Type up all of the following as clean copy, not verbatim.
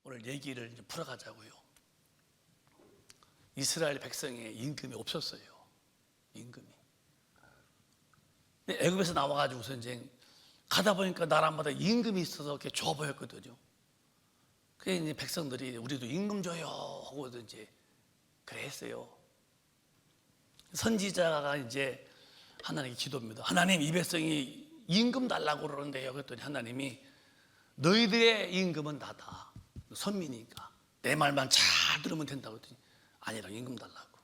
오늘 얘기를 이제 풀어가자고요. 이스라엘 백성의 임금이 없었어요. 임금이. 근데 애굽에서 나와가지고서 이제 가다 보니까 나라마다 임금이 있어서 이렇게 좋아 보였거든요. 그래서 이제 백성들이 우리도 임금 줘요 하고 이제 그래 했어요. 선지자가 이제 하나님께 기도합니다. 하나님, 이 백성이 임금 달라고 그러는데요. 그랬더니 하나님이 너희들의 임금은 나다. 선민이니까 내 말만 잘 들으면 된다고 했더니 아니라 임금 달라고.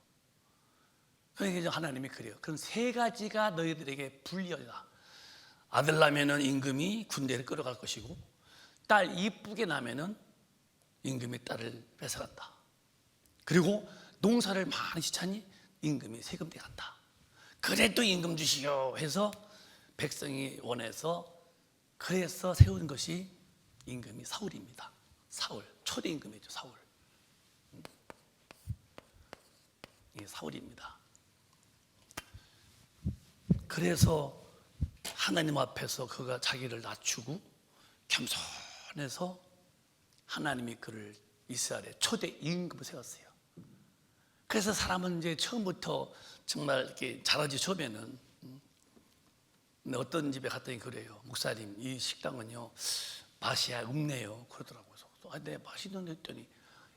그러니까 이제 하나님이 그래요. 그럼 세 가지가 너희들에게 불리하다. 아들 나면은 임금이 군대를 끌어갈 것이고, 딸 이쁘게 나면은 임금이 딸을 뺏어간다. 그리고 농사를 많이 지차니 임금이 세금 떼간다. 그래도 임금 주시오 해서 백성이 원해서 그래서 세운 것이 임금이 사울입니다. 사울, 초대 임금이죠. 사울. 이게 사울입니다. 그래서 하나님 앞에서 그가 자기를 낮추고 겸손해서 하나님이 그를 이스라엘의 초대 임금을 세웠어요. 그래서 사람은 이제 처음부터 정말 이렇게 잘하지. 처음에는 어떤 집에 갔더니 그래요. 목사님, 이 식당은요 맛이 없네요 그러더라고요. 네, 맛있는데 했더니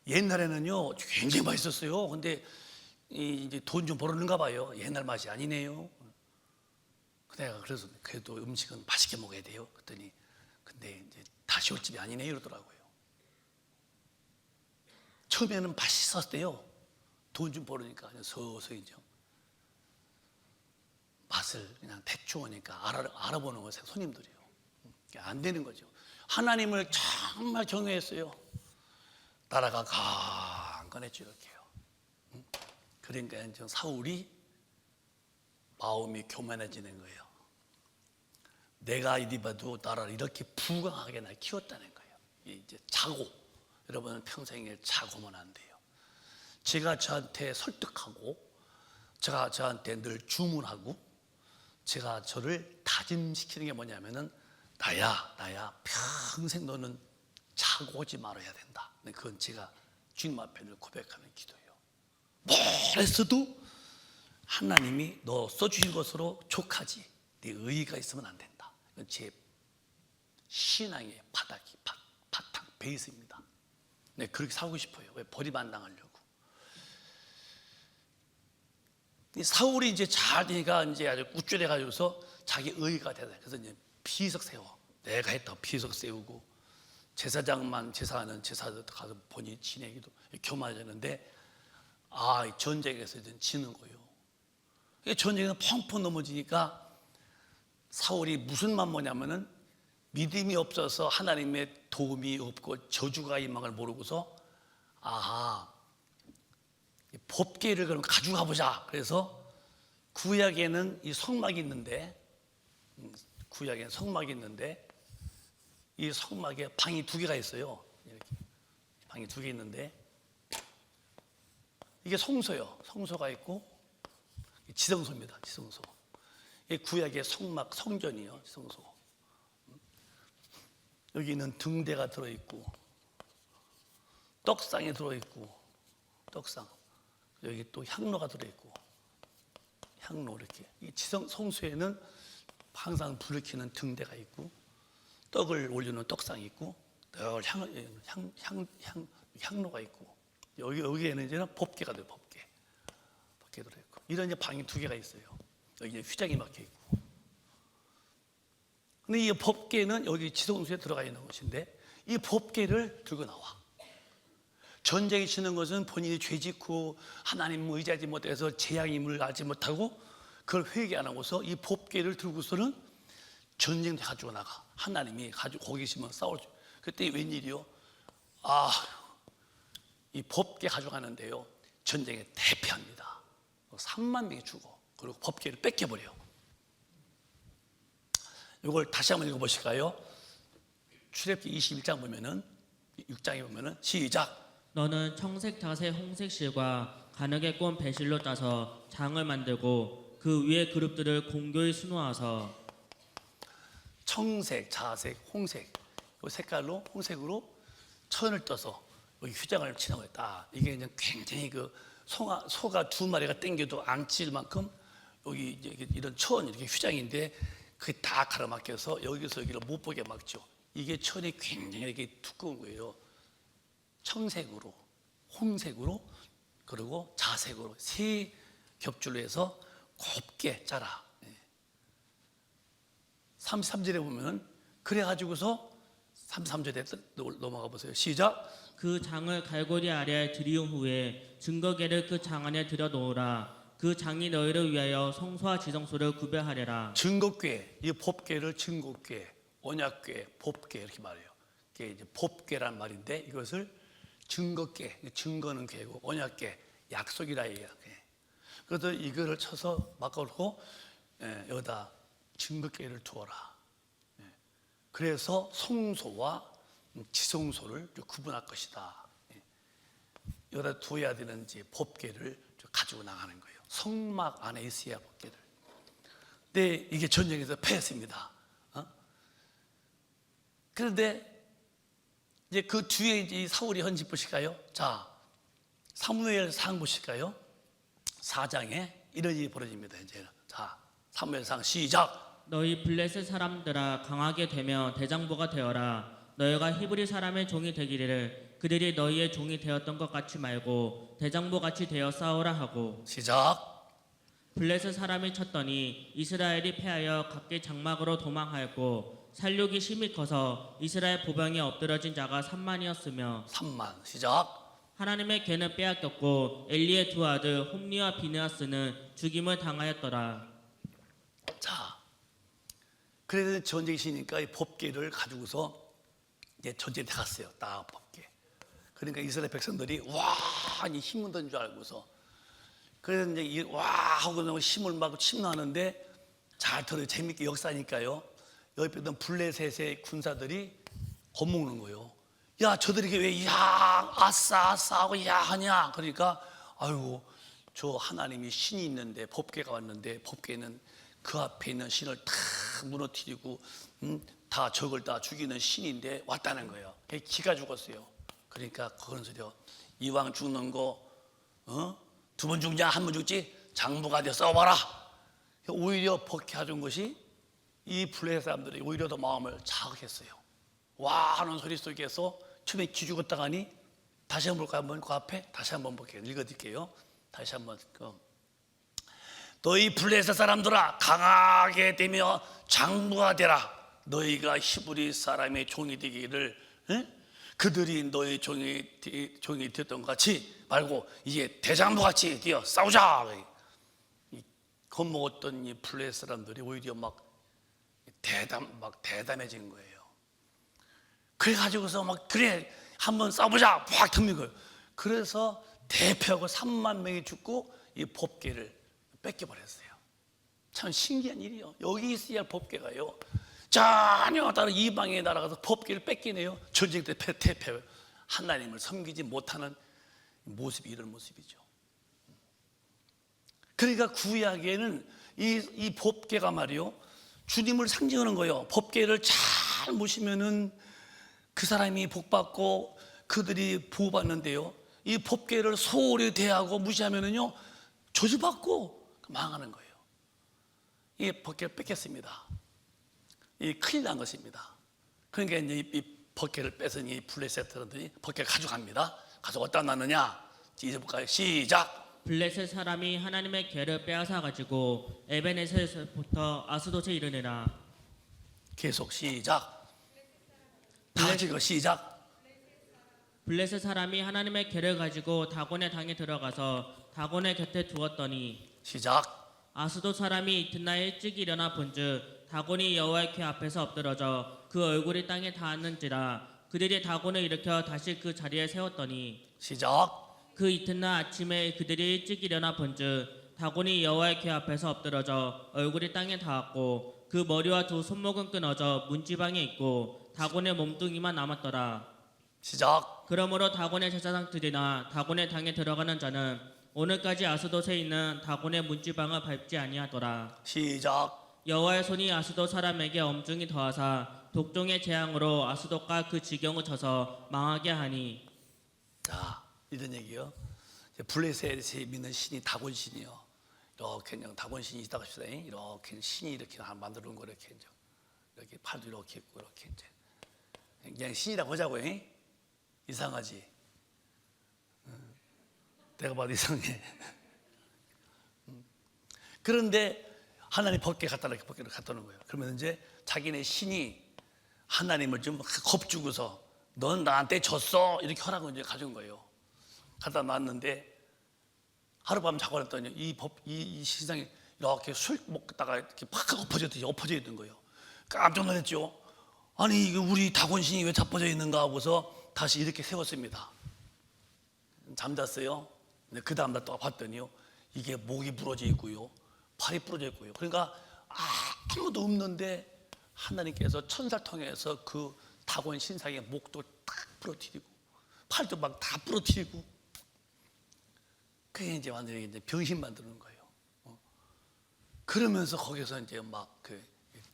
옛날에는요 굉장히 맛있었어요. 근데 이제 돈 좀 벌었는가 봐요. 옛날 맛이 아니네요. 내가 그래서 그래도 음식은 맛있게 먹어야 돼요. 그랬더니 근데 이제 다시 올 집이 아니네요 이러더라고요. 처음에는 맛있었대요. 돈 좀 벌으니까 그냥 서서히 이제 맛을 그냥 대충 하니까 알아보는 거예요. 손님들이요. 안 되는 거죠. 하나님을 정말 경외했어요. 나라가 강건했죠. 이렇게요. 그러니까 이제 사울이 마음이 교만해지는 거예요. 내가 이리 봐도 나라를 이렇게 부강하게 날 키웠다는 거예요. 이제 자고, 여러분은 평생에 자고만 안 돼요. 제가 저한테 설득하고, 제가 저한테 늘 주문하고, 제가 저를 다짐시키는 게 뭐냐면은 나야 평생 너는 자고 오지 말아야 된다. 그건 제가 주님 앞에 늘 고백하는 기도예요. 뭘 했어도 하나님이 너 써주신 것으로 족하지, 네 의의가 있으면 안 된다. 이건 제 신앙의 바탕, 베이스입니다. 네, 그렇게 살고 싶어요. 왜? 버림 안 당하려고. 사울이 이제 잘 되니까 이제 아주 우쭐해가지고서 자기 의의가 되다. 그래서 이제 비석 세워. 내가 했다고 비석 세우고, 제사장만 제사하는 제사도 가서 본인이 지내기도 교만해졌는데, 전쟁에서 이제 지는 거예요. 전쟁에서 펑펑 넘어지니까 사울이 무슨 맘모냐면은 믿음이 없어서 하나님의 도움이 없고 저주가 임한 걸 모르고서 법궤를 그럼 가져가 보자. 그래서 구약에는 이 성막이 있는데, 이 성막에 방이 두 개가 있어요. 이렇게 방이 두 개 있는데, 이게 성소요. 성소가 있고 지성소입니다. 지성소. 이 구약의 성막, 성전이요. 지성소. 여기는 등대가 들어있고, 떡상이 들어있고, 떡상. 여기 또 향로가 들어있고, 향로 이렇게. 이 성소에는 항상 불을 켜는 등대가 있고, 떡을 올리는 떡상이 있고, 늘 향로가 있고, 여기에는 이제 법궤가 돼요. 법궤 들어있고, 이런 이제 방이 두 개가 있어요. 여기 이제 휘장이 막혀 있고. 근데 이 법궤는 여기 지성소에 들어가 있는 것인데, 이 법궤를 들고 나와. 전쟁에 치는 것은 본인이 죄짓고 하나님 의지하지 못해서 재앙임을 알지 못하고 그걸 회개 안 하고서 이 법궤를 들고서는 전쟁에 가지고 나가. 하나님이 가지고 거기 계시면 싸우죠. 그때 웬일이요? 이 법궤 가져가는데요, 전쟁에 대패합니다. 3만 명이 죽어. 그리고 법궤를 뺏겨버려요. 이걸 다시 한번 읽어보실까요? 출애굽기 21장 보면은, 6장에 보면은, 시작. 너는 청색, 자색, 홍색 실과 가늘게 꼰 배실로 따서 장을 만들고 그 위에 그룹들을 공교히 수놓아서. 청색, 자색, 홍색, 이 색깔로, 홍색으로 천을 떠서 여기 휘장을 치는 거예요. 딱 이게 그냥 굉장히 그 소가 두 마리가 땡겨도 안 찔 만큼 여기 이제 이런 천 이렇게 휘장인데 그게 다 가로막혀서 여기서 여기를 못 보게 막죠. 이게 천이 굉장히 이렇게 두꺼운 거예요. 청색으로, 홍색으로, 그리고 자색으로 세 겹줄로 해서 곱게 짜라. 33절에 보면 그래가지고서 33절에 넘어가 보세요. 시작. 그 장을 갈고리 아래에 들이운 후에 증거궤를 그 장 안에 들여 놓으라. 그 장이 너희를 위하여 성소와 지성소를 구별하리라. 증거궤, 이 법궤를 증거궤, 언약궤, 법궤 이렇게 말해요. 이게 이제 법궤란 말인데 이것을 증거궤, 증거는 궤고 언약궤, 약속이라 해요. 그래서 이거를 쳐서 바꿔놓고 여기다 증거궤를 두어라. 그래서 성소와 지성소를 구분할 것이다. 여기다 두어야 되는지 법궤를 가지고 나가는 거예요. 성막 안에 있어야 법궤를. 근데 이게 전쟁에서 패했습니다. 그런데 이제 그 뒤에 이제 이 사울이 헌집 보실까요? 자, 사무엘상 보실까요? 4장에 이런 일이 벌어집니다. 이제 자, 사무엘상 시작. 너희 블레셋 사람들아 강하게 되며 대장부가 되어라. 너희가 히브리 사람의 종이 되기를 그들이 너희의 종이 되었던 것 같이 말고 대장부 같이 되어 싸우라 하고. 시작. 블레셋 사람이 쳤더니 이스라엘이 패하여 각기 장막으로 도망하였고 살육이 심히 커서 이스라엘 보병에 엎드러진 자가 3만이었으며 3만. 시작. 하나님의 궤는 빼앗겼고 엘리의 두 아들 홈리와 비느하스는 죽임을 당하였더라. 자, 그래서 전쟁이 시니까 이 법궤를 가지고서 이제 전쟁에 나갔어요. 딱 법궤. 그러니까 이스라엘 백성들이 와, 이 힘은 든 줄 알고서 그래서 이제 와 하고 힘을 막 침나하는데 잘 들어요. 재밌게 역사니까요. 옆에 있던 블레셋의 군사들이 겁먹는 거예요. 야, 저들이 왜 야, 아싸, 아싸 하고 야 하냐? 그러니까 아이고, 저 하나님이 신이 있는데 법궤가 왔는데 법궤는 그 앞에 있는 신을 다 무너뜨리고 다 적을 다 죽이는 신인데 왔다는 거예요. 기가 죽었어요. 그러니까 그건 소리요. 이왕 죽는 거 두 번 죽냐 한 번 죽지 장부가 돼 써봐라. 오히려 법궤해준 것이 이 블레셋 사람들이 오히려 더 마음을 자극했어요. 와 하는 소리 속에서 처음에 기죽었다가 하니 다시 한번 볼까요? 한번 그 앞에 다시 한번 볼게요. 읽어드릴게요. 다시 한번 너희 블레셋 사람들아 강하게 되며 장부가 되라. 너희가 히브리 사람의 종이 되기를 그들이 너희 종이 되었던 것 같이 말고 이제 대장부같이 되어 싸우자. 겁먹었던 이 블레셋 사람들이 오히려 막 대담해진 거예요. 그래가지고서 막 그래 한번 싸우자 확 덤빈 거예요. 그래서 대표하고 3만 명이 죽고 이 법궤를 뺏겨버렸어요. 참 신기한 일이요. 여기 있어야 할 법궤가요. 전혀 다른 이방에 날아가서 법궤를 뺏기네요. 전쟁 때 대표 하나님을 섬기지 못하는 모습이 이런 모습이죠. 그러니까 구약에는 이 법궤가 말이요 주님을 상징하는 거예요. 법궤를 잘 모시면은 그 사람이 복받고 그들이 보호받는데요. 이 법궤를 소홀히 대하고 무시하면은요 저주받고 망하는 거예요. 이 법궤를 뺏겼습니다. 이 큰일 난 것입니다. 그러니까 이제 이 법궤를 뺏은 이 블레셋 사람들이 법궤를 가져갑니다. 가서 어디다 놨느냐? 이제 볼까요? 시작. 블레셋 사람이 하나님의 궤를 빼앗아 가지고 에베네셀에서부터 아스돗에 이르니라. 계속 시작. 다 같이 읽어 시작. 블레셋 사람이 하나님의 궤를 가지고 다곤의 당에 들어가서 다곤의 곁에 두었더니 시작. 아스돗 사람이 이튿날 일찍 일어나 본즉 다곤이 여호와의 궤 앞에서 엎드러져 그 얼굴이 땅에 닿았는지라. 그들이 다곤을 일으켜 다시 그 자리에 세웠더니 시작. 그 이튿날 아침에 그들이 일찍 일어나 본즉 다곤이 여호와의 궤 앞에서 엎드러져 얼굴이 땅에 닿았고 그 머리와 두 손목은 끊어져 문지방에 있고 다곤의 몸뚱이만 남았더라. 시작. 그러므로 다곤의 제사장들이나 다곤의 당에 들어가는 자는 오늘까지 아스돗에 있는 다곤의 문지방을 밟지 아니하더라. 시작. 여호와의 손이 아스돗 사람에게 엄중히 더하사 독종의 재앙으로 아스돗과 그 지경을 쳐서 망하게 하니. 자, 이런 얘기요. 블레셋에 믿는 신이 다곤 신이요. 이렇게 그냥 다곤 신이 있다고 합시다. 이렇게 신이 이렇게 만들어 놓은 거 이렇게 이제 이렇게 팔도 이렇게 있고 이렇게 이제 그냥 신이라고 하자고. 이상하지? 내가 봐도 이상해. 그런데 하나님 법궤 갖다 놓게 법궤를 갖다 놓은 거예요. 그러면 이제 자기네 신이 하나님을 좀 겁주고서 넌 나한테 졌어 이렇게 하라고 이제 가져온 거예요. 갖다 놨는데 하룻밤 자고 났더니 이 신상이 이렇게 술 먹다가 이렇게 팍 엎어져 있는 거예요. 깜짝 놀랐죠. 아니 이거 우리 다곤신이 왜 자빠져 있는가 하고서 다시 이렇게 세웠습니다. 잠잤어요. 근데 그 다음날 또 봤더니요, 이게 목이 부러져 있고요, 팔이 부러져 있고요. 그러니까 아무도 없는데 하나님께서 천사를 통해서 그 다곤 신상의 목도 딱 부러뜨리고 팔도 막 다 부러뜨리고, 그게 이제 완전히 이제 병신 만드는 거예요. 그러면서 거기서 이제 막 그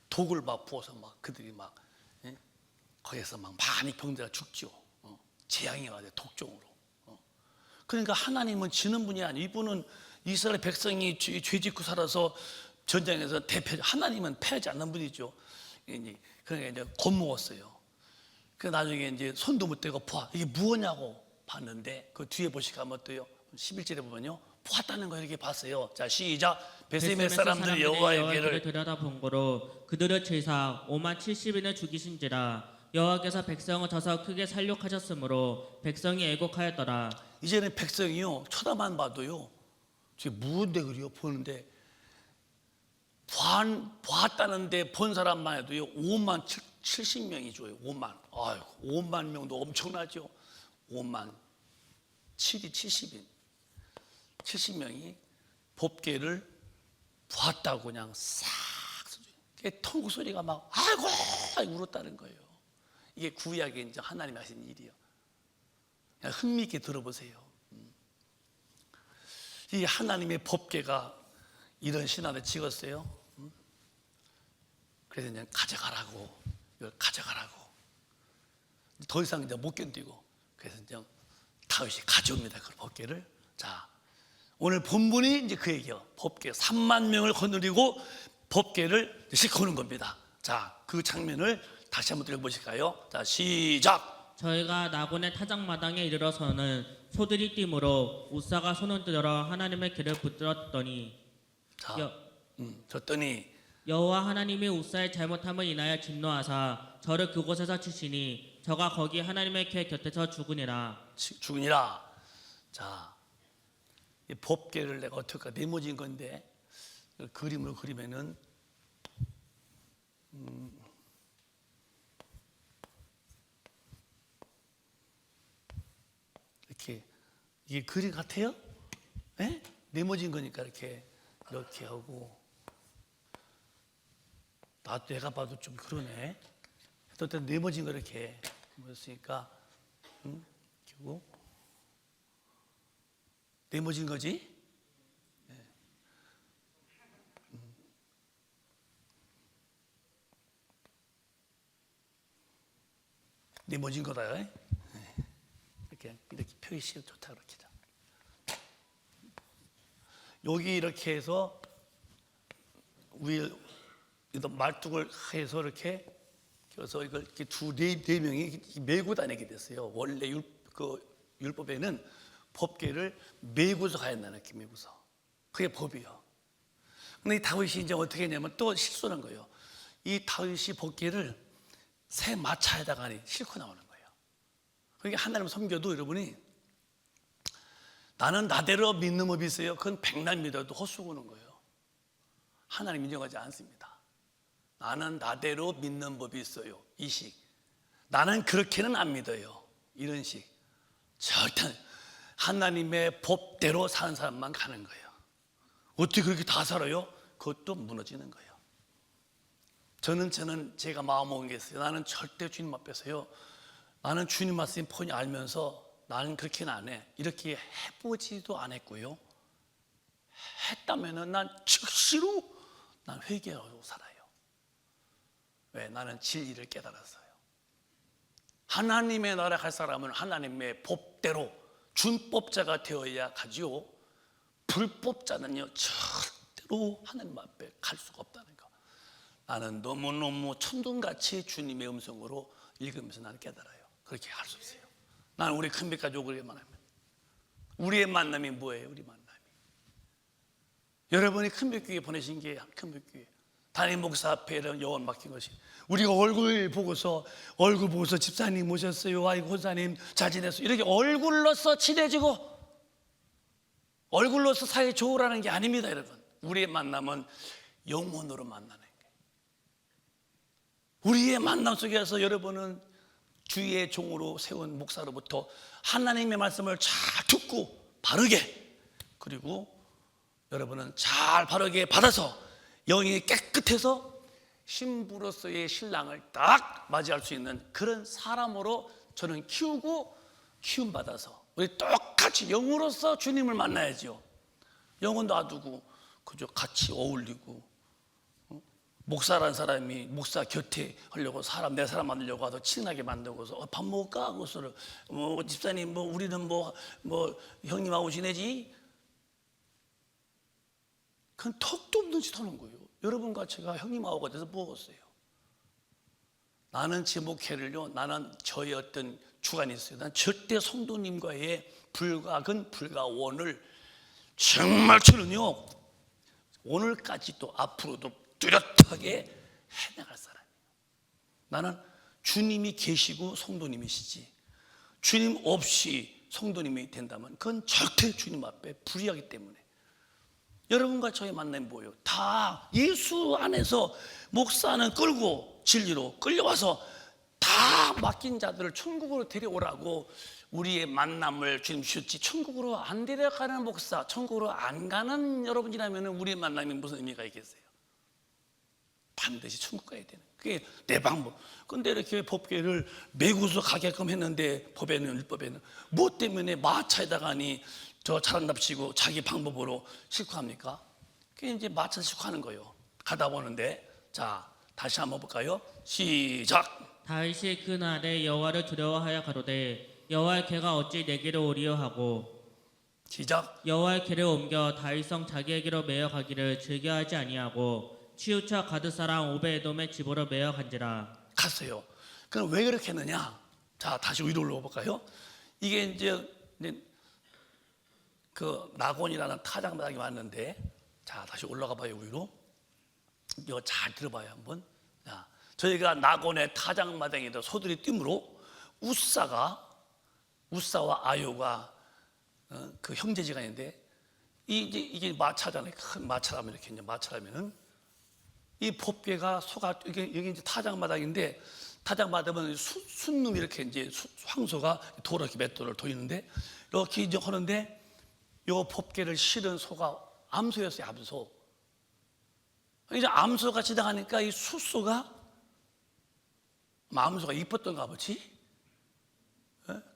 독을 막 부어서 막 그들이 막 거기서 막 많이 병자가 죽죠. 재앙이 와요, 독종으로. 그러니까 하나님은 지는 분이 아니에요. 이분은 이스라엘 백성이 죄 짓고 살아서 전쟁에서 하나님은 패하지 않는 분이죠. 그러니까 이제 겁먹었어요. 그 나중에 이제 손도 못 대고 보아, 이게 무엇냐고 봤는데 그 뒤에 보시면 어때요? 11절에 보면요, 보았다는 거 이렇게 봤어요. 자, 시작. 베세메 사람들 여호와의 길을 들여다본 거로 그들을 제사 5만 70인을 죽이신지라. 여호와께서 백성을 쳐서 크게 살육하셨으므로 백성이 애곡하였더라. 이제는 백성이요, 쳐다만 봐도요, 지금 무언데 그래요? 보는데 보았다는데 본 사람만 해도요 5만 70명이 줘요. 5만. 아이고, 5만 명도 엄청나죠. 5만 7이 70인 70명이 법궤를 보았다고 그냥 싹 통곡 소리가 막 아이고 울었다는 거예요. 이게 구약의 이제 하나님이 하신 일이요. 그냥 흥미있게 들어보세요. 이 하나님의 법궤가 이런 신안에 찍었어요. 그래서 그냥 가져가라고, 이걸 가져가라고. 더 이상 이제 못 견디고, 그래서 이제 다윗이 가져옵니다, 그 법궤를. 자, 오늘 본문이 이제 그 얘기예요. 법궤 3만 명을 거느리고 법궤를 싣고 오는 겁니다. 자, 그 장면을 다시 한번 들어보실까요? 자, 시작. 저희가 나곤의 타작마당에 이르러서는 소들이 뛰므로 우사가 손을 들어 하나님의 길을 붙들었더니. 자, 줬더니 여호와 하나님이 우사의 잘못함을 인하여 진노하사 저를 그곳에서 치시니 저가 거기 하나님의 궤 곁에서 죽으니라. 죽으니라. 자, 이 법궤를 내가 어떻게 네모진 건데 그림으로 그리면은 이렇게 이게 그림 같아요? 네? 네모진 거니까 이렇게 하고, 내가 봐도 좀 그러네. 또 네모진 거 이렇게 했으니까 그리고 네모진 거지? 네. 네모진 거다. 네. 이렇게 표시 좋다 그렇게. 여기 이렇게 해서 위에 말뚝을 해서 이렇게 그래서 이걸 이렇게 네 명이 메고 다니게 됐어요. 원래 율법에는 법궤를 메고서 가야 한다는, 이렇게 메고서. 그게 법이요. 근데 이 다윗이 이제 어떻게 했냐면 또 실수한 거예요. 이 다윗이 법궤를 새 마차에다가 싣고 나오는 거예요. 그러니까 하나님 섬겨도 여러분이 나는 나대로 믿는 법이 있어요. 그건 백날 믿어도 헛수고는 거예요. 하나님 인정하지 않습니다. 나는 나대로 믿는 법이 있어요. 이 식. 나는 그렇게는 안 믿어요. 이런 식. 절대 하나님의 법대로 사는 사람만 가는 거예요. 어떻게 그렇게 다 살아요? 그것도 무너지는 거예요. 저는 제가 마음 먹은 게 있어요. 나는 절대 주님 앞에서요, 나는 주님 말씀 뻔히 알면서 나는 그렇게는 안 해. 이렇게 해보지도 않았고요. 했다면은 난 즉시로 난 회개하고 살아요. 왜? 나는 진리를 깨달았어요. 하나님의 나라 갈 사람은 하나님의 법대로 준법자가 되어야 가지요. 불법자는요 절대로 하나님 앞에 갈 수가 없다는 거. 나는 너무너무 천둥같이 주님의 음성으로 읽으면서 나는 깨달아요. 그렇게 할 수 없어요. 나는 우리 큰빛 가족을 만나면 우리의 만남이 뭐예요? 우리 만남이 여러분이 큰빛교회 보내신 게 큰빛교회 담임 목사 앞에 이런 여원 맡긴 것이 우리가 얼굴 보고서 집사님 오셨어요. 아이고 권사님 잘 지냈어요. 이렇게 얼굴로서 친해지고 얼굴로서 사이 좋으라는 게 아닙니다. 여러분, 우리의 만남은 영혼으로 만나는 거예요. 우리의 만남 속에서 여러분은 주의 종으로 세운 목사로부터 하나님의 말씀을 잘 듣고 바르게, 그리고 여러분은 잘 바르게 받아서 영이 깨끗해서 신부로서의 신랑을 딱 맞이할 수 있는 그런 사람으로 저는 키움받아서 우리 똑같이 영으로서 주님을 만나야죠. 영은 놔두고 그저 같이 어울리고 목사라는 사람이 목사 곁에 하려고 내 사람 만들려고 하도 친하게 만들고서 밥 먹을까? 그것을 집사님 우리는 형님하고 지내지? 그건 턱도 없는 짓 하는 거예요. 여러분과 제가 형님하고 돼서 먹었어요. 나는 제 목회를요, 나는 저의 어떤 주관이 있어요. 난 절대 성도님과의 불가원을 정말 저는요 오늘까지도 앞으로도 뚜렷하게 해나갈 사람이에요. 나는 주님이 계시고 성도님이시지 주님 없이 성도님이 된다면 그건 절대 주님 앞에 불의하기 때문에 여러분과 저의 만남이 뭐예요? 다 예수 안에서 목사는 끌고 진리로 끌려와서 다 맡긴 자들을 천국으로 데려오라고 우리의 만남을 주님 주셨지, 천국으로 안 데려가는 목사, 천국으로 안 가는 여러분이라면 우리의 만남이 무슨 의미가 있겠어요? 반드시 천국 가야 되는, 그게 내 방법. 근데 이렇게 법궤를 매구서 가게끔 했는데 법에는, 율법에는 뭐 때문에 마차에다가니 저 잘한답시고 자기 방법으로 실구합니까? 그게 이제 마차 실구하는 거예요. 가다 보는데, 자 다시 한번 볼까요? 시작. 다윗이 그날에 여호와를 두려워하여 가로되 여호와의 궤가 어찌 내게로 오리요 하고 시작. 여호와의 궤를 옮겨 다윗성 자기에게로 메어 가기를 즐겨하지 아니하고 치우쳐 가드 사람 오베에돔의 집으로 메어 간지라. 갔어요. 그럼 왜 그렇게 했느냐? 자 다시 위로 올라볼까요? 이게 이제 그 나곤이라는 타작마당이 왔는데, 자 다시 올라가 봐요. 위로. 이거 잘 들어봐요 한번. 자, 저희가 나곤의 타작마당에도 소들이 띠므로 우사와 아요가 그 형제지간인데, 이게 마차잖아요. 큰 마차라면 이렇게 이제 마차라면은 이 법궤가 여기 이제 타작마당인데, 타작마당은 순놈이 이렇게 이제 황소가 도로 이렇게 맷돌을 돌리는데 이렇게 이제 하는데, 요 법궤를 실은 소가 암소였어요. 암소. 이제 암소가 지나가니까 이 숫소가 암소가 이뻤던가 보지.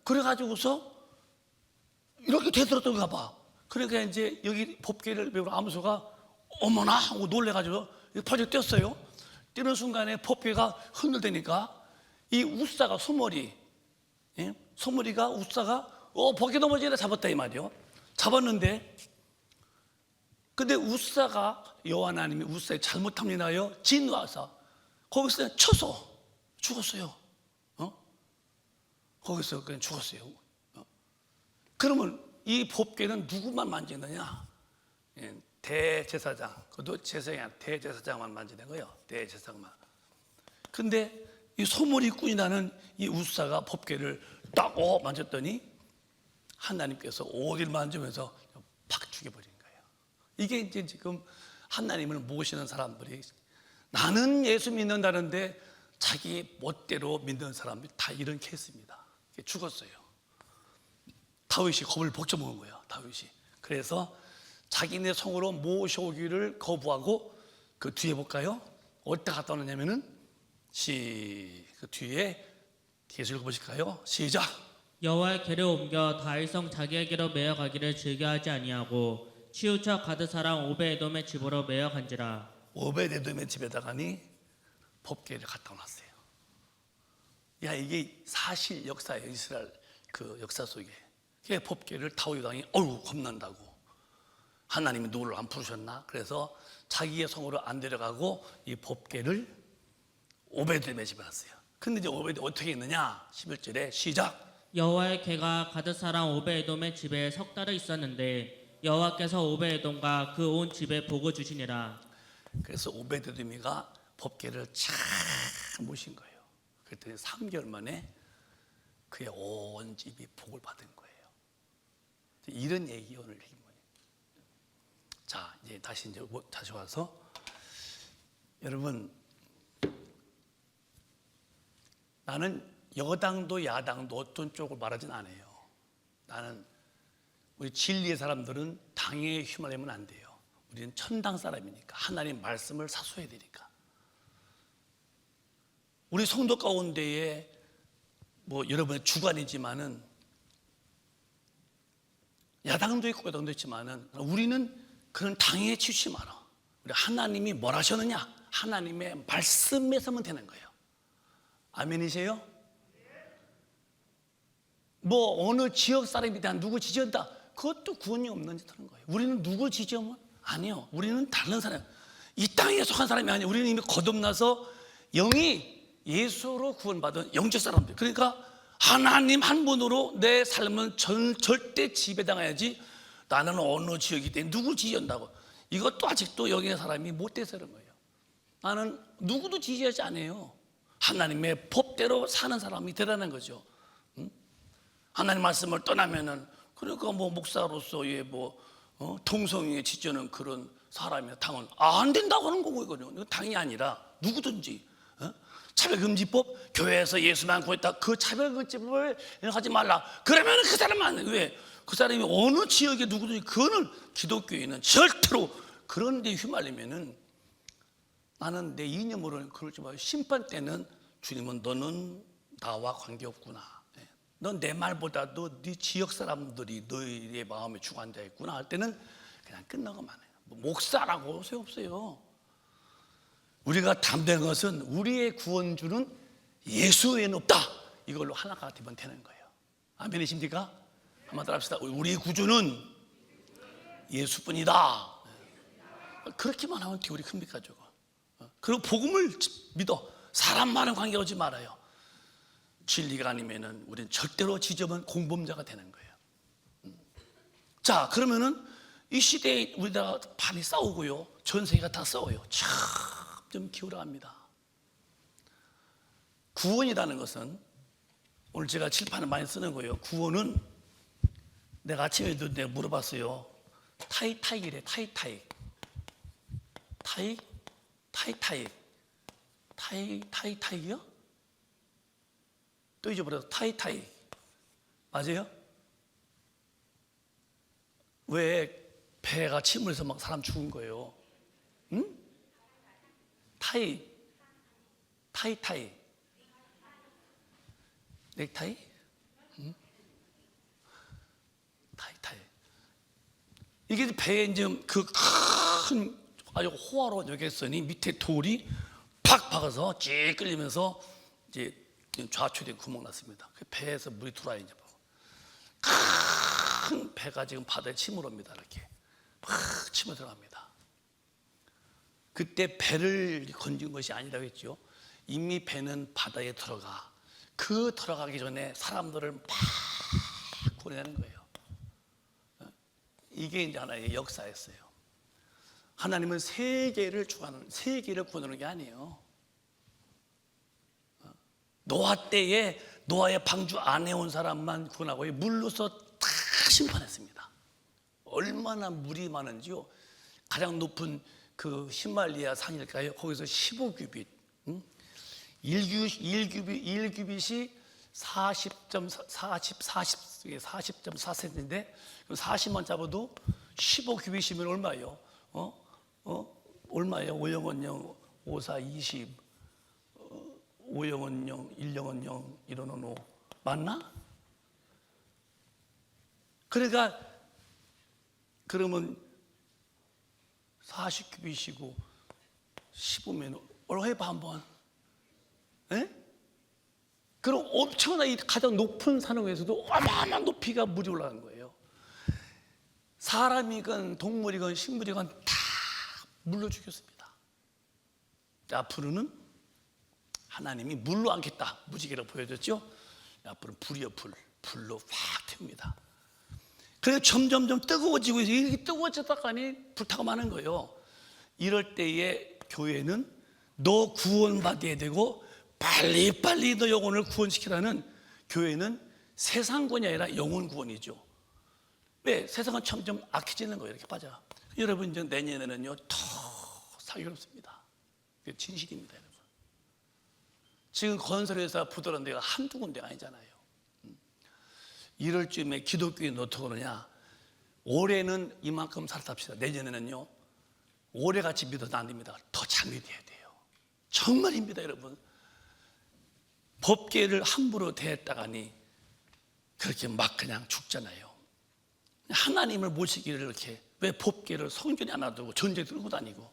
그래가지고서 이렇게 되들었던가 봐. 그러니까 이제 여기 법궤를 배우러 암소가 어머나 하고 놀래가지고 팔을 뛰었어요. 뛰는 순간에 법궤가 흔들대니까 이 우사가 소머리가 우사가 법궤 넘어지라 잡았다 이 말이요. 잡았는데, 근데 우사가 여호와 하나님이 우사의 잘못함 인하여 진노하사 거기서 쳐서 죽었어요. 거기서 그냥 죽었어요. 그러면 이 법궤는 누구만 만지느냐? 대제사장, 그것도 제사장이 아니라 대제사장만 만지는 거예요. 대제사장만. 근데 이 소머리꾼이라는 이 우사가 법궤를 딱 만졌더니 하나님께서 어디를 만지면서 팍 죽여버린 거예요. 이게 이제 지금 하나님을 모시는 사람들이, 나는 예수 믿는다는데 자기 멋대로 믿는 사람들이 다 이런 케이스입니다. 죽었어요. 다윗이 겁을 복쳐먹은 거예요. 다윗이. 그래서 자기네 성으로 모셔오기를 거부하고, 그 뒤에 볼까요? 어디다 갔다 오느냐면은 그 뒤에 계속 읽어보실까요? 시작. 여호와의 궤를 옮겨 다윗성 자기에게로 메어 가기를 즐겨하지 아니하고 치우쳐 가드 사람 오베에돔의 집으로 메어 간지라. 오베데돔의 집에다가니 법궤를 갖다 놨어요. 야, 이게 사실 역사예요. 이스라엘 그 역사 속에. 그 법궤를 다윗 왕이 어우 겁난다고. 하나님이 누구를 안 부르셨나? 그래서 자기의 성으로 안 데려가고 이 법궤를 오베데돔의 집에 놨어요. 근데 이제 오베데 어떻게 했느냐? 11절에 시작. 여호와의 궤가 가드 사람 오베에돔의 집에 석 달을 있었는데 여호와께서 오베에돔과 그 온 집에 복을 주시니라. 그래서 오베데돔이가 법궤를 잘 모신 거예요. 그랬더니 3개월 만에 그의 온 집이 복을 받은 거예요. 이런 얘기 오늘 얘기 뭐예요? 자, 이제 다시 와서 여러분, 나는 여당도 야당도 어떤 쪽을 말하진 않아요. 나는 우리 진리의 사람들은 당에 휘말리면 안 돼요. 우리는 천당 사람이니까 하나님 말씀을 사수해야 되니까. 우리 성도 가운데에 뭐 여러분의 주관이지만은 야당도 있고 여당도 있지만은 우리는 그런 당에 치우치 마라. 우리 하나님이 뭘 하셨느냐? 하나님의 말씀에서만 되는 거예요. 아멘이세요? 뭐 어느 지역 사람에 대한 누구 지지한다, 그것도 구원이 없는 짓 하는 거예요. 우리는 누구 지지하면 아니요. 우리는 다른 사람, 이 땅에 속한 사람이 아니에요. 우리는 이미 거듭나서 영이 예수로 구원받은 영적 사람들. 그러니까 하나님 한 분으로 내 삶은 절대 지배당해야지. 나는 어느 지역이 돼 누구 지지한다고, 이것도 아직도 여기의 사람이 못 돼서 그런 거예요. 나는 누구도 지지하지 않아요. 하나님의 법대로 사는 사람이 대단한 거죠. 하나님 말씀을 떠나면은, 그러니까 뭐 목사로서의 통성에 지지하는 그런 사람이나 당은 안 된다고 하는 거고, 이거 당이 아니라 누구든지 차별금지법, 교회에서 예수만 구했다, 그 차별금지법을 하지 말라. 그러면 그 사람은 왜? 그 사람이 어느 지역에 누구든지, 그거는 기독교인은 절대로 그런 데 휘말리면은, 나는 내 이념으로는 그러지 마요. 심판 때는 주님은 너는 나와 관계없구나. 넌 내 말보다도 네 지역 사람들이 너의 마음에 주관되어 있구나 할 때는 그냥 끝나고 마나요. 목사라고 소용없어요. 우리가 담대한 것은 우리의 구원주는 예수 외에는 없다. 이걸로 하나가 되면 되는 거예요. 아멘이십니까? 한번 따라합시다. 우리 구주는 예수뿐이다. 그렇게만 하면 기울이 큽니까 저거? 그리고 복음을 믿어. 사람 많은 관계 오지 말아요. 진리가 아니면은 우리는 절대로 지저분 공범자가 되는 거예요. 자, 그러면은 이 시대에 우리나라 많이 싸우고요. 전 세계가 다 싸워요. 좀 기울어갑니다. 구원이라는 것은, 오늘 제가 칠판을 많이 쓰는 거예요. 구원은, 내가 아침에도 내가 물어봤어요. 타이타이래. 타이타이요? 또 잊어버려서 타이타이 맞아요? 왜 배가 침몰해서 막 사람 죽은 거예요? 응? 타이타이 넥타이? 응? 타이타이. 이게 배에 이제 그 큰 아주 호화로운 여객선이 밑에 돌이 팍 박아서 쭉 끌리면서 이제 좌초된 구멍 났습니다. 그 배에서 물이 들어와요. 이제 큰 배가 지금 바다에 침을 옵니다. 이렇게 막 침을 들어갑니다. 그때 배를 건진 것이 아니라고 했죠. 이미 배는 바다에 들어가. 그 들어가기 전에 사람들을 막 구원하는 거예요. 이게 이제 하나의 역사였어요. 하나님은 세계를 구원하는 게 아니에요. 노아 때에 노아의 방주 안에 온 사람만 구원하고 물로서 다 심판했습니다. 얼마나 물이 많은지요. 가장 높은 그 히말리아 산일까요? 거기서 15규빗, 1규빗이 40.4cm인데 40만 잡아도 15규빗이면 얼마예요? 얼마예요? 5영은 0, 5, 4, 20, 5영은 0, 1영은 0, 1원은 5 맞나? 그러니까 그러면 40규빗이고 15면 해봐 한번. 에? 그럼 엄청나 이 가장 높은 산업에서도 어마어마한 높이가 물이 올라간 거예요. 사람이건 동물이건 식물이건 다 물로 죽였습니다. 앞으로는 하나님이 물로 안겠다 무지개로 보여줬죠. 앞으로는 불이요 불로 확 태웁니다. 그래서 점점점 뜨거워지고 이렇게 뜨거워졌다가니 불타고 마는 거예요. 이럴 때에 교회는 너 구원받아야 되고 빨리빨리 너 영혼을 구원시키라는, 교회는 세상 구원이 아니라 영혼 구원이죠. 왜? 세상은 점점 악해지는 거예요. 이렇게 빠져. 여러분 이제 내년에는요 더 살기롭습니다. 그게 진실입니다, 여러분. 지금 건설회사 부도난 데가 한두 군데가 아니잖아요. 이럴 쯤에 기독교인은 어떻게 그러냐? 올해는 이만큼 살았답시다. 내년에는요 올해같이 믿어도 안 됩니다. 더 잘 믿어야 돼요. 정말입니다, 여러분. 법계를 함부로 대했다가니 그렇게 막 그냥 죽잖아요. 하나님을 모시기를 이렇게, 왜 법계를 성전에 안 놔두고 전쟁 들고 다니고,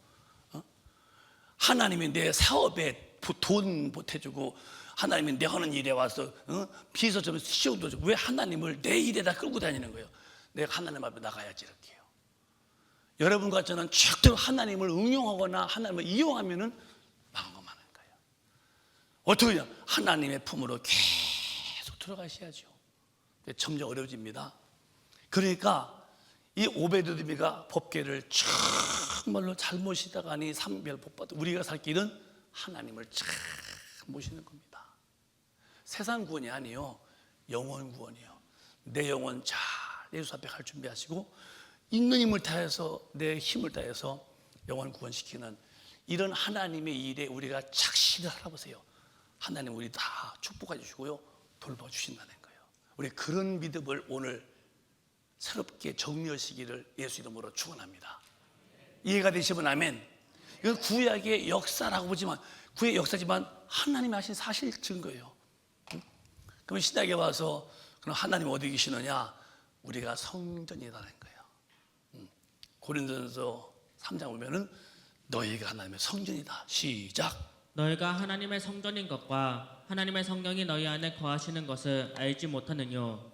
하나님이 내 사업에 돈 보태주고, 하나님이 내 하는 일에 와서 비서 좀 씌워주고, 왜 하나님을 내 일에다 끌고 다니는 거예요? 내가 하나님 앞에 나가야지 이렇게요. 여러분과 저는 절대로 하나님을 응용하거나 하나님을 이용하면은 망한 것만 하는 거예요. 어떻게 해요? 하나님의 품으로 계속 들어가셔야죠. 점점 어려워집니다. 그러니까 이 오베드돔이가 법궤를 정말로 잘 모시다가니 삼별 복 받아. 우리가 살 길은 하나님을 잘 모시는 겁니다. 세상 구원이 아니요, 영혼 구원이요. 내 영혼 잘 예수 앞에 갈 준비하시고, 있는 힘을 다해서, 내 힘을 다해서 영혼 구원시키는 이런 하나님의 일에 우리가 착실히 살아보세요. 하나님 우리 다 축복해 주시고요, 돌봐주신다는 거예요. 우리 그런 믿음을 오늘 새롭게 정리하시기를 예수 이름으로 축원합니다. 이해가 되시면 아멘. 이건 구약의 역사라고 보지만, 구약의 역사지만 하나님이 하신 사실 증거예요. 그럼 신약에 와서 그럼 하나님 어디 계시느냐? 우리가 성전이라는 거예요. 고린도전서 3장 보면은 너희가 하나님의 성전이다. 시작. 너희가 하나님의 성전인 것과 하나님의 성령이 너희 안에 거하시는 것을 알지 못하느뇨.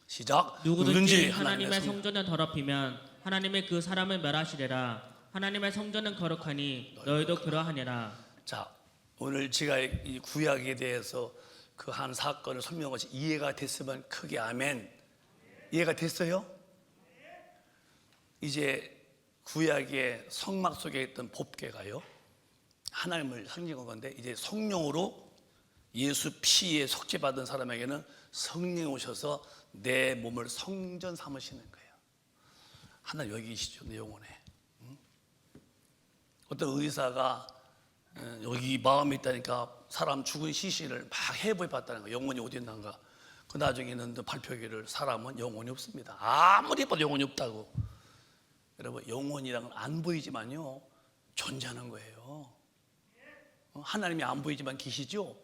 시작. 누구든지 하나님의 성전을 더럽히면 하나님의 그 사람을 멸하시리라. 하나님의 성전은 거룩하니 너희도 그러하니라. 자, 오늘 제가 이 구약에 대해서 그 한 사건을 설명한 것이 이해가 됐으면 크게 아멘. 이해가 됐어요? 이제 구약의 성막 속에 있던 법궤가요, 하나님을 상징한 건데, 이제 성령으로 예수 피에 속죄받은 사람에게는 성령이 오셔서 내 몸을 성전 삼으시는 거예요. 하나님 여기 계시죠, 내 영혼에. 어떤 의사가 여기 마음이 있다니까 사람 죽은 시신을 막 해부해 봤다는 거예요. 영혼이 어디 있는가. 그 나중에는 발표하기를 사람은 영혼이 없습니다. 아무리 봐도 영혼이 없다고. 여러분, 영혼이란 건 안 보이지만요 존재하는 거예요. 하나님이 안 보이지만 계시죠.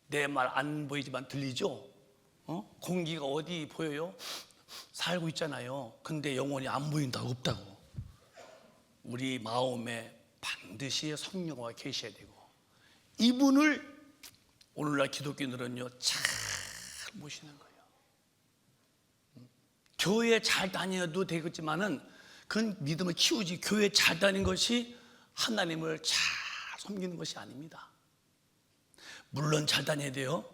내 말 안 보이지만 들리죠. 공기가 어디 보여요? 살고 있잖아요. 근데 영혼이 안 보인다고, 없다고. 우리 마음에 반드시 성령과 계셔야 되고, 이분을 오늘날 기독교인들은요 잘 모시는 거예요. 교회 잘 다녀도 되겠지만은 그건 믿음을 키우지, 교회 잘 다니는 것이 하나님을 잘 섬기는 것이 아닙니다. 물론 잘 다녀야 돼요.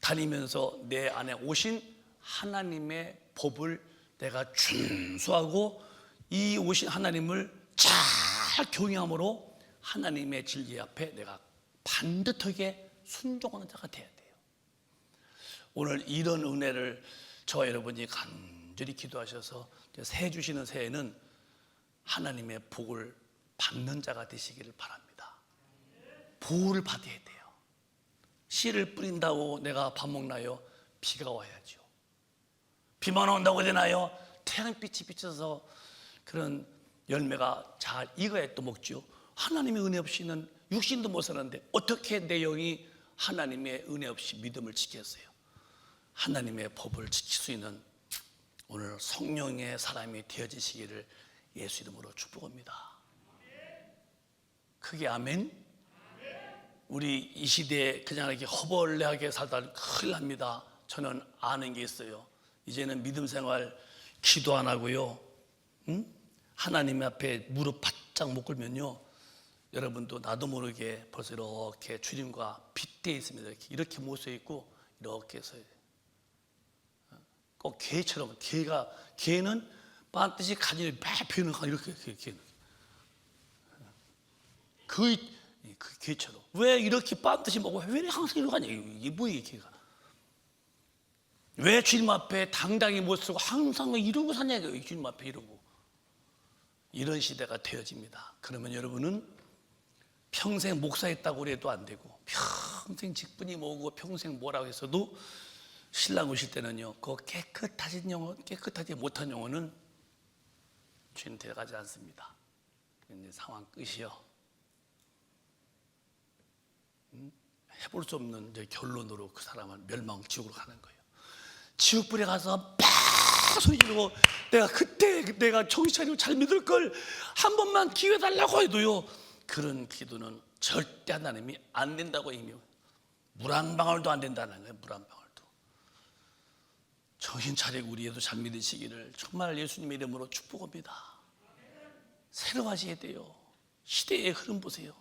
다니면서 내 안에 오신 하나님의 법을 내가 준수하고, 이 오신 하나님을 잘 경외함으로 하나님의 진리 앞에 내가 반듯하게 순종하는 자가 돼야 돼요. 오늘 이런 은혜를 저와 여러분이 간절히 기도하셔서 새 주시는 새해는 하나님의 복을 받는 자가 되시기를 바랍니다. 복을 받아야 돼요. 씨를 뿌린다고 내가 밥 먹나요? 비가 와야죠. 비만 온다고 되나요? 태양빛이 비쳐서 그런 열매가 잘 익어야 또 먹죠. 하나님의 은혜 없이는 육신도 못 사는데 어떻게 내 영이 하나님의 은혜 없이 믿음을 지켰어요? 하나님의 법을 지킬 수 있는 오늘 성령의 사람이 되어지시기를 예수 이름으로 축복합니다. 크게 아멘. 우리 이 시대에 그냥 이렇게 허벌레하게 살다 큰일 납니다. 저는 아는 게 있어요. 이제는 믿음 생활 기도 안 하고요, 하나님 앞에 무릎 바짝 못 꿇면요, 여러분도 나도 모르게 벌써 이렇게 주님과 빗대어 있습니다. 이렇게 못 서 있고 이렇게 서요. 꼭 개처럼, 개는 반드시 가지를 막 펴는 이렇게 개는 그 개처럼. 왜 이렇게 반드시 먹고 왜 항상 이러고 하냐, 이게 뭐예요 개가. 왜 주님 앞에 당당히 못 서고 항상 이러고 사냐, 주님 앞에 이러고. 이런 시대가 되어집니다. 그러면 여러분은 평생 목사했다고 해도 안 되고, 평생 직분이 뭐고 평생 뭐라고 했어도 신랑 오실 때는요, 그 깨끗하신 영혼, 깨끗하지 못한 영혼은 주님 데려가지 않습니다. 이제 상황 끝이요. 해볼 수 없는 이제 결론으로 그 사람은 멸망 지옥으로 가는 거예요. 지옥불에 가서 막 소리 지르고, 내가 그때 내가 정신 차리고 잘 믿을 걸 한 번만 기회 달라고 해도요, 그런 기도는 절대 하나님이 안 된다고 이미 물 한 방울도 안 된다는 거예요. 물 한 방울도. 정신 차리고 우리에도 잘 믿으시기를 정말 예수님의 이름으로 축복합니다. 새로워지셔야 돼요. 시대의 흐름 보세요.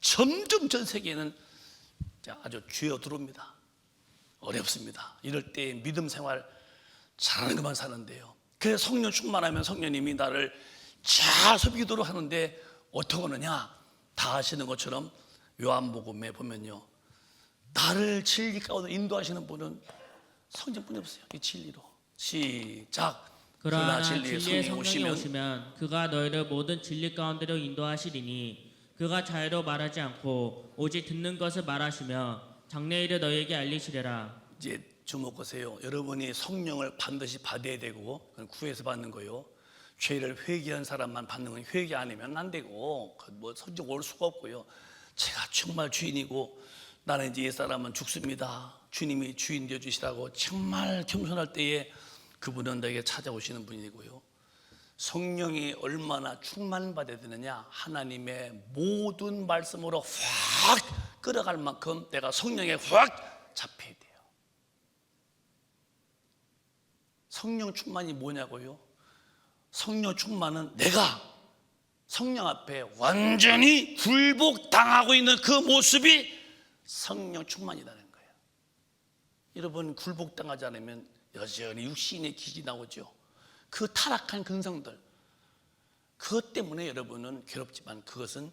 점점 전 세계에는 아주 쥐어 들어옵니다. 어렵습니다. 이럴 때 믿음 생활 잘하는 것만 사는데요. 그래서 성령 충만하면 성령님이 나를 잘 섬기도록 하는데 어떻게 하느냐, 다 아시는 것처럼 요한복음에 보면요, 나를 진리 가운데 인도하시는 분은 성령뿐이 없어요. 이 진리로. 시작. 그러나 진리의 성령이 오시면 그가 너희를 모든 진리 가운데로 인도하시리니 그가 자유로 말하지 않고 오직 듣는 것을 말하시며 장래일을 너희에게 알리시리라. 이제 주목하세요. 여러분이 성령을 반드시 받아야 되고, 그건 구해서 받는 거요. 죄를 회개한 사람만 받는 건, 회개 아니면 안 되고, 뭐 성령 올 수가 없고요. 제가 정말 주인이고 나는 이제 옛사람은 죽습니다, 주님이 주인 되어 주시라고 정말 겸손할 때에 그분은 너에게 찾아오시는 분이고요. 성령이 얼마나 충만받아야 되느냐, 하나님의 모든 말씀으로 확 끌어갈 만큼 내가 성령에 확 잡혀야 돼요. 성령 충만이 뭐냐고요? 성령 충만은 내가 성령 앞에 완전히 굴복당하고 있는 그 모습이 성령 충만이라는 거예요. 여러분, 굴복당하지 않으면 여전히 육신의 기질이 나오죠. 그 타락한 근성들, 그것 때문에 여러분은 괴롭지만, 그것은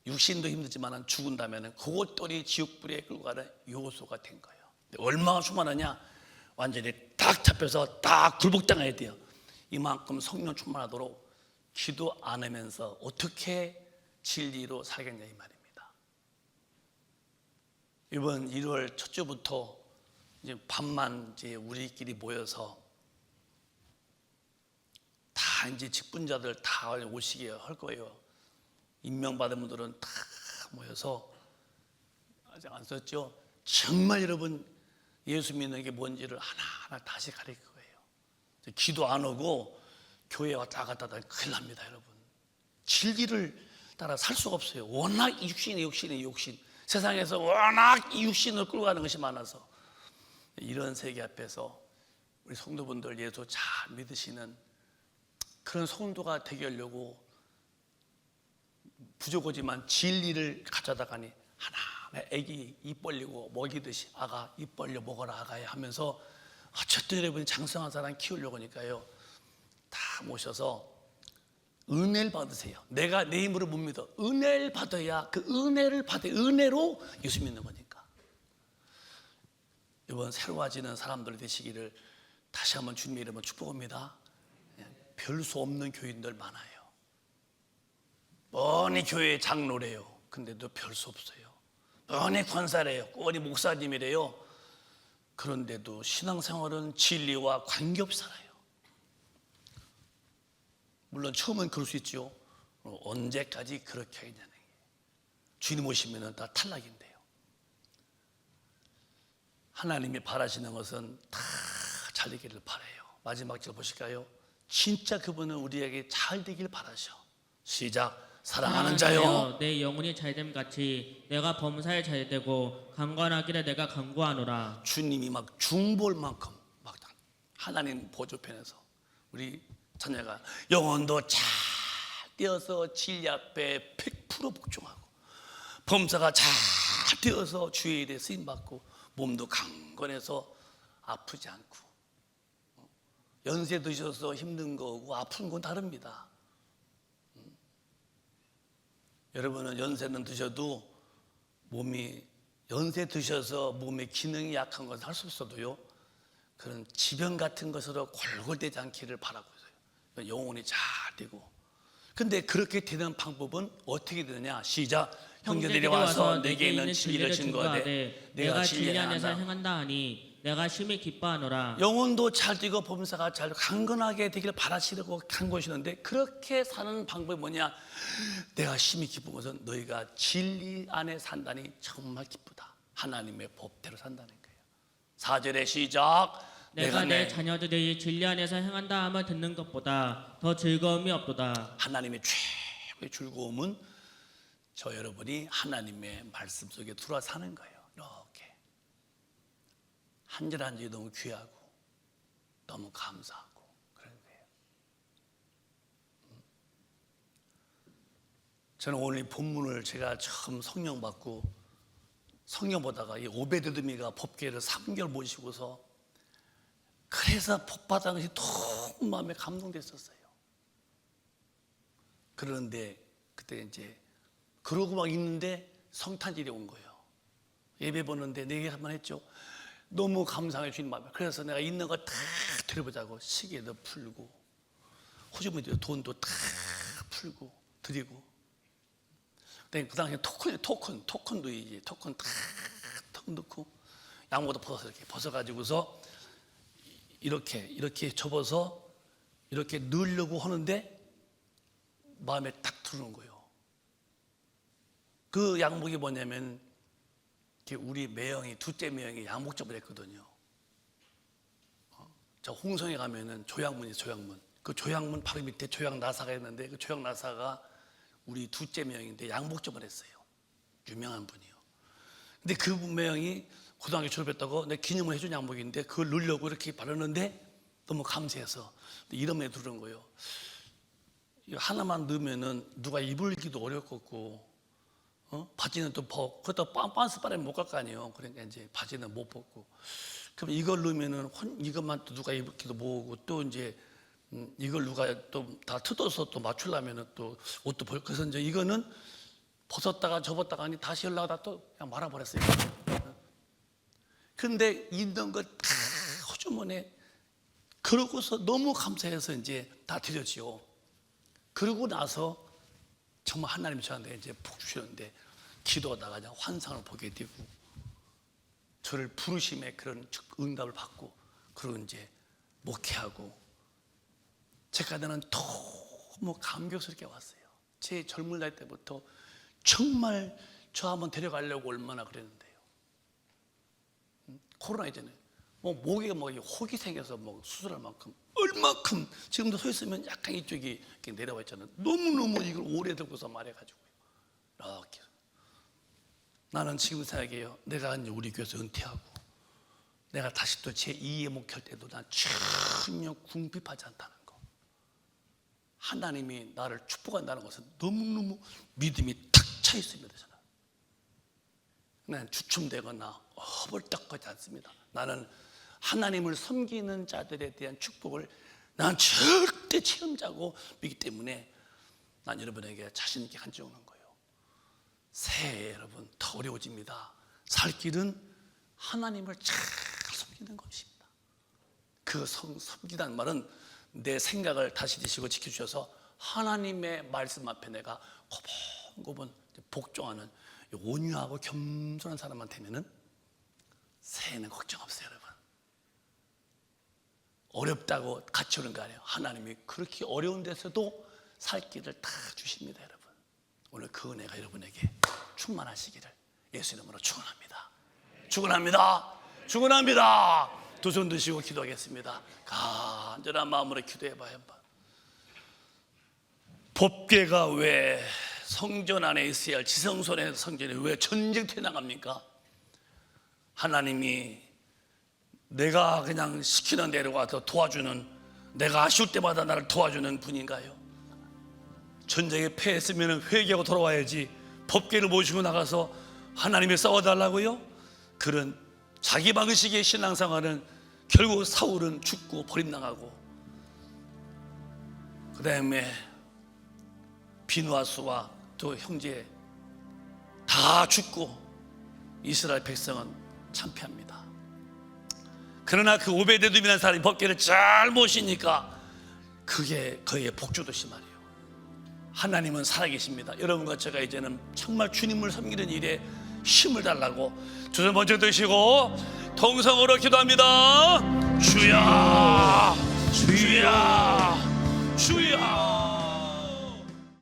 육신도 힘들지만 죽은다면 그것들이 지옥불에 끌고 가는 요소가 된 거예요. 얼마나 충만하냐, 완전히 딱 잡혀서 딱 굴복당해야 돼요. 이만큼 성령 충만하도록 기도 안 하면서 어떻게 진리로 살겠냐 이 말입니다. 이번 1월 첫 주부터 이제 밤만 이제 우리끼리 모여서 다 이제 직분자들 다 오시게 할 거예요. 임명받은 분들은 다 모여서, 아직 안 썼죠? 정말 여러분 예수 믿는 게 뭔지를 하나하나 다시 가르칠 거예요. 기도 안 하고 교회 왔다 갔다 하면 큰일 납니다, 여러분. 진리를 따라 살 수가 없어요. 워낙 육신의 욕심. 세상에서 워낙 이 육신을 끌고 가는 것이 많아서. 이런 세계 앞에서 우리 성도분들 예수 잘 믿으시는 그런 성도가 되게 하려고 부족하지만 진리를 가져다가니 하나하나 애기 입 벌리고 먹이듯이 아가 입 벌려 먹어라 아가야 하면서, 어쨌든 여러분이 장성한 사람 키우려고 하니까요, 다 모셔서 은혜를 받으세요. 내가 내 힘으로 못 믿어. 은혜를 받아야, 그 은혜를 받아, 은혜로 예수 믿는 거니까. 이번 새로워지는 사람들 되시기를 다시 한번 주님의 이름으로 축복합니다. 별 수 없는 교인들 많아요. 뻔히 교회 장로래요. 근데도 별 수 없어요. 뻔히 권사래요. 뻔히 목사님이래요. 그런데도 신앙생활은 진리와 관계없이 살아요. 물론 처음은 그럴 수 있죠. 언제까지 그렇게 하겠냐는 게. 주님 오시면 다 탈락인데요. 하나님이 바라시는 것은 다 잘 되기를 바라요. 마지막 절 보실까요? 진짜 그분은 우리에게 잘 되길 바라셔. 시작. 사랑하는 자여 내 영혼이 잘됨 같이 내가 범사에 잘되고 강건하기를 내가 간구하노라. 주님이 막 중볼 만큼 막 하나님 보조편에서 우리 자녀가 영혼도 잘 되어서 진리 앞에 100% 복종하고 범사가 잘 되어서 주의 일에 쓰임받고 몸도 강건해서 아프지 않고 연세 드셔서 힘든 거고 아픈 건 다릅니다. 여러분은 연세는 드셔도 몸이 연세 드셔서 몸의 기능이 약한 것은 할 수 없어도요 그런 지병 같은 것으로 골골대지 않기를 바라고 있어요. 영혼이 잘 되고. 근데 그렇게 되는 방법은 어떻게 되느냐? 시작. 형제들이 와서 내게 있는 진리를 증거하되 내가 진리 안에서 행한다 하니 내가 심히 기뻐하노라. 영혼도 잘 되고 범사가 잘 되고 강건하게 되기를 바라시려고 간구하시는데 그렇게 사는 방법이 뭐냐? 내가 심히 기쁜 것은 너희가 진리 안에 산다니 정말 기쁘다. 하나님의 법대로 산다는 거예요. 4절의 시작. 내가 내 자녀들이 진리 안에서 행한다 함을 듣는 것보다 더 즐거움이 없도다. 하나님의 최고의 즐거움은 저 여러분이 하나님의 말씀 속에 들어와 사는 거예요. 이렇게 한 절 한 절이 너무 귀하고 너무 감사하고 그런 거예요. 저는 오늘 이 본문을 제가 처음 성령 받고 성령 보다가 이 오베드드미가 법궤를 3개월 모시고서 그래서 복 받은 것이 너무 마음에 감동됐었어요. 그런데 그때 이제 그러고 막 있는데 성탄절이 온 거예요. 예배 보는데 내 얘기 한번 했죠. 너무 감사해 주님 마음에. 그래서 내가 있는 거 다 드려보자고 시계도 풀고 호주머니도 돈도 다 풀고 드리고. 그 당시에 토큰도 이제 토큰 다 넣고 양모도 벗어서 이렇게 벗어가지고서 이렇게 접어서 이렇게 넣으려고 하는데 마음에 딱 들어오는 거예요. 그 양복이 뭐냐면 우리 매형이 둘째 매형이 양복점을 했거든요. 저 홍성에 가면은 조양문이 조양문. 그 조양문 바로 밑에 조양 나사가 있는데 그 조양 나사가 우리 둘째 매형인데 양복점을 했어요. 유명한 분이요. 근데 그 매형이 고등학교 졸업했다고 내 기념을 해준 양복인데 그걸 넣으려고 이렇게 바르는데 너무 감사해서 이름에 들은 거예요. 하나만 넣으면은 누가 입을기도 어렵겠고, 바지는 또 그것도 빤스 바람에 못 갈 거 아니에요. 그러니까 이제 바지는 못 벗고. 그럼 이걸 넣으면은 이것만 또 누가 입을기도 모으고 또 이제 이걸 누가 또 다 뜯어서 또 맞추려면은 또 옷도 벌. 그래서 이제 이거는 벗었다가 접었다가 아니 다시 연락하다 또 그냥 말아버렸어요. 근데 있는 거 다 호주머니에 그러고서 너무 감사해서 이제 다 드렸지요. 그러고 나서 정말 하나님이 저한테 이제 복 주셨는데 기도하다가 그냥 환상을 보게 되고 저를 부르심에 그런 응답을 받고 그리고 이제 목회하고 제가 나는 너무 감격스럽게 왔어요. 제 젊은 나이 때부터 정말 저 한번 데려가려고 얼마나 그랬는데요. 코로나 이전에 목에 혹이 생겨서 수술할 만큼 얼마큼 지금도 서 있으면 약간 이쪽이 이렇게 내려와 있잖아요. 너무너무 이걸 오래 들고서 말해가지고요. 이렇게 나는 지금 생각해요. 내가 이제 우리 교회에서 은퇴하고 내가 다시 또 제2의 목회할 때도 난 전혀 궁핍하지 않다는 거. 하나님이 나를 축복한다는 것은 너무너무 믿음이 탁 차 있습니다. 저는. 난 주춤되거나 허벌떡하지 않습니다. 나는 하나님을 섬기는 자들에 대한 축복을 난 절대 체험자고 믿기 때문에 난 여러분에게 자신 있게 간증하는 거예요. 새해 여러분 더 어려워집니다. 살 길은 하나님을 잘 섬기는 것입니다. 그 섬기다는 말은 내 생각을 다시 드시고 지켜주셔서 하나님의 말씀 앞에 내가 고분고분 복종하는 온유하고 겸손한 사람한테는 새해는 걱정 없어요. 여러분 어렵다고 같이 오는 거 아니에요. 하나님이 그렇게 어려운 데서도 살 길을 다 주십니다. 여러분 오늘 그 은혜가 여러분에게 충만하시기를 예수 이름으로 축원합니다. 축원합니다. 축원합니다. 두 손 드시고 기도하겠습니다. 간절한 마음으로 기도해봐요. 법궤가 왜 성전 안에 있어야 할 지성소의 성전이 왜 전쟁터에 나갑니까? 하나님이 내가 그냥 시키는 대로 가서 도와주는, 내가 아쉬울 때마다 나를 도와주는 분인가요? 전쟁에 패했으면 회개하고 돌아와야지 법궤를 모시고 나가서 하나님이 싸워달라고요? 그런 자기 방식의 신앙생활은 결국 사울은 죽고 버림당하고, 그 다음에 비누아스와 또 형제 다 죽고 이스라엘 백성은 참패합니다. 그러나 그 오베데돔이라는 사람이 법궤를 잘 모시니까 그게 그의 복주듯이 말이에요. 하나님은 살아계십니다. 여러분과 제가 이제는 정말 주님을 섬기는 일에 힘을 달라고 두 손 먼저 드시고 통성으로 기도합니다. 주야, 주야, 주야.